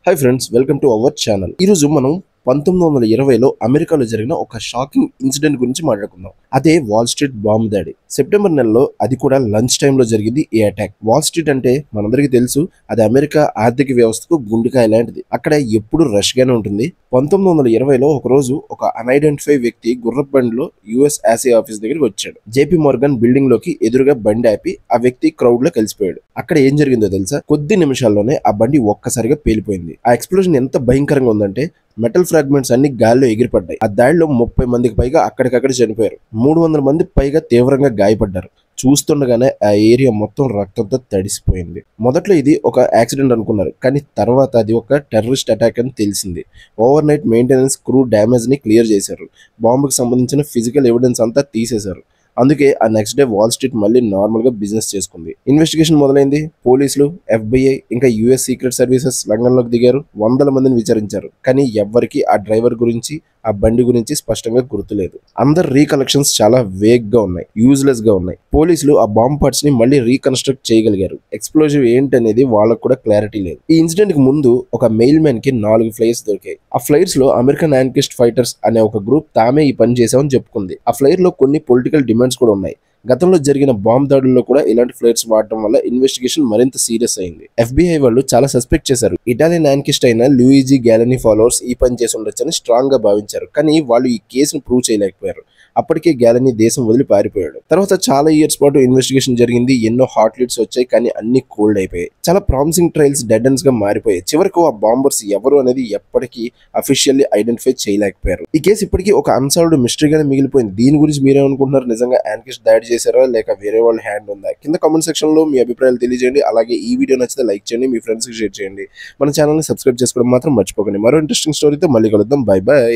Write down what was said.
Hi friends, welcome to our channel. ఈరోజు మనం 1920లో అమెరికాలో జరిగిన ఒక షాకింగ్ ఇన్సిడెంట్ గురించి మాట్లాడుకుందాం. అదే వాల్ స్ట్రీట్ బాంబు దాడి. సెప్టెంబర్ నెలలో, అది కూడా లంచ్ టైంలో జరిగింది ఈ అటాక్. వాల్ స్ట్రీట్ అంటే మనందరికీ తెలుసు, అది అమెరికా ఆర్థిక వ్యవస్థకు గుండెకాయ లాంటిది. అక్కడ ఎప్పుడు రష్ గానే ఉంటుంది. 1920లో ఒక రోజు ఒక అన్ఐడెంటిఫై వ్యక్తి గుర్రపు బండిలో యుఎస్ ఆసియా ఆఫీస్ దగ్గరికి వచ్చాడు. జేపీ మార్గన్ బిల్డింగ్ లోకి ఎదురుగా బండి ఆపి ఆ వ్యక్తి క్రౌడ్ లో కలిసిపోయాడు. అక్కడ ఏం జరిగిందో తెలుసా? కొద్ది నిమిషాల్లోనే ఆ బండి ఒక్కసారిగా పేలిపోయింది. ఆ ఎక్స్ప్లోజన్ ఎంత భయంకరంగా ఉందంటే మెటల్ ఫ్రాగ్మెంట్స్ అన్ని గాల్లో ఎగిరిపడ్డాయి. ఆ దాడిలో 30 మందికి పైగా అక్కడికక్కడ చనిపోయారు. 300 మంది పైగా తీవ్రంగా గాయపడ్డారు. చూస్తుండగానే ఆ ఏరియా మొత్తం రక్తంతో తడిసిపోయింది. మొదట్లో ఇది ఒక యాక్సిడెంట్ అనుకున్నారు, కానీ తర్వాత అది ఒక టెర్రరిస్ట్ అటాక్ అని తెలిసింది. Over night maintenance crew damage ని క్లియర్ చేశారు. బాంబుకి సంబంధించిన ఫిజికల్ ఎవిడెన్స్ అంతా తీసేశారు. అందుకే ఆ నెక్స్ట్ డే వాల్ స్ట్రీట్ మళ్ళీ నార్మల్ గా బిజినెస్ చేసుకుంది. ఇన్వెస్టిగేషన్ మొదలైంది. పోలీసులు, FBI, ఇంకా యుఎస్ సీక్రెట్ సర్వీసెస్ రంగంలోకి దిగారు. వందల మందిని విచారించారు, కానీ ఎవ్వరికి ఆ డ్రైవర్ గురించి, ఆ బండి గురించి స్పష్టంగా గుర్తులేదు. అందరు రీకలెక్షన్స్ చాలా వేగ్ గా ఉన్నాయి, యూజ్లెస్ గా ఉన్నాయి. పోలీసులు ఆ బాంబ్ పార్ట్స్ ని మళ్ళీ రీకన్స్ట్రక్ట్ చేయగలిగారు. ఎక్స్ప్లోజివ్ ఏంటనేది వాళ్ళకు కూడా క్లారిటీ లేదు. ఈ ఇన్సిడెంట్ కి ముందు ఒక మెయిల్ మ్యాన్ కి 4 ఫ్లైట్స్ దొరికాయి. ఆ ఫ్లైట్స్ లో అమెరికన్ ఆంకిస్ట్ ఫైటర్స్ అనే ఒక గ్రూప్ తామే ఈ పని చేశామని చెప్పుకుంది. ఆ ఫ్లైట్ లో కొన్ని పొలిటికల్ డిమాండ్స్ కూడా ఉన్నాయి. గతంలో జరిగిన బాంబ్ దాడుల్లో కూడా ఇలాంటి ఫ్లైట్స్ వాడటం వల్ల ఇన్వెస్టిగేషన్ మరింత సీరియస్ అయింది. FBI వాళ్ళు చాలా సస్పెక్ట్ చేశారు. ఇటాలియన్ ఆంకిస్ట్ అయిన లూయిజీ గ్యాలనీ ఫాలోవర్స్ ఈ పని చేసి ఉండొచ్చని స్ట్రాంగ్ గా భావించారు, కానీ వాళ్ళు ఈ కేసును ప్రూవ్ చేయలేకపోయారు. అప్పటికే గ్యాలనీ దేశం వదిలి పారిపోయాడు. తర్వాత చాలా ఇయర్స్ పాటు ఇన్వెస్టిగేషన్ జరిగింది. ఎన్నో హాట్ లీడ్స్ వచ్చాయి, కానీ అన్ని కోల్డ్ అయిపోయాయి. చాలా ప్రామిసింగ్ ట్రయల్స్ డెడ్ ఎండ్స్ గా మారిపోయాయి. చివరకు ఆ బాంబర్స్ ఎవరు అనేది ఎప్పటికీ అఫీషియల్లీ ఐడెంటిఫై చేయలేకపోయారు. ఈ కేసు ఇప్పటికీ ఒక అన్సాల్వ్డ్ మిస్టరీగానే మిగిలిపోయింది. దీని గురించి మీరేమనుకుంటున్నారు? నిజంగా ఆంకిస్ట్ దాడి చేశారా, లేక వేరే వాళ్ళ హ్యాండ్ ఉందా? కింద కామెంట్ సెక్షన్ లో మీ అభిప్రాయాలు తెలియజేయండి. అలాగే ఈ వీడియో నచ్చితే లైక్ చేయండి, మీ ఫ్రెండ్స్ కి షేర్ చేయండి. మన ఛానల్ ని సబ్స్క్రైబ్ చేసుకోవడం మాత్రం మర్చిపోకండి. మరో ఇంట్రెస్టింగ్ స్టోరీతో మళ్ళీ కలుద్దాం. By by.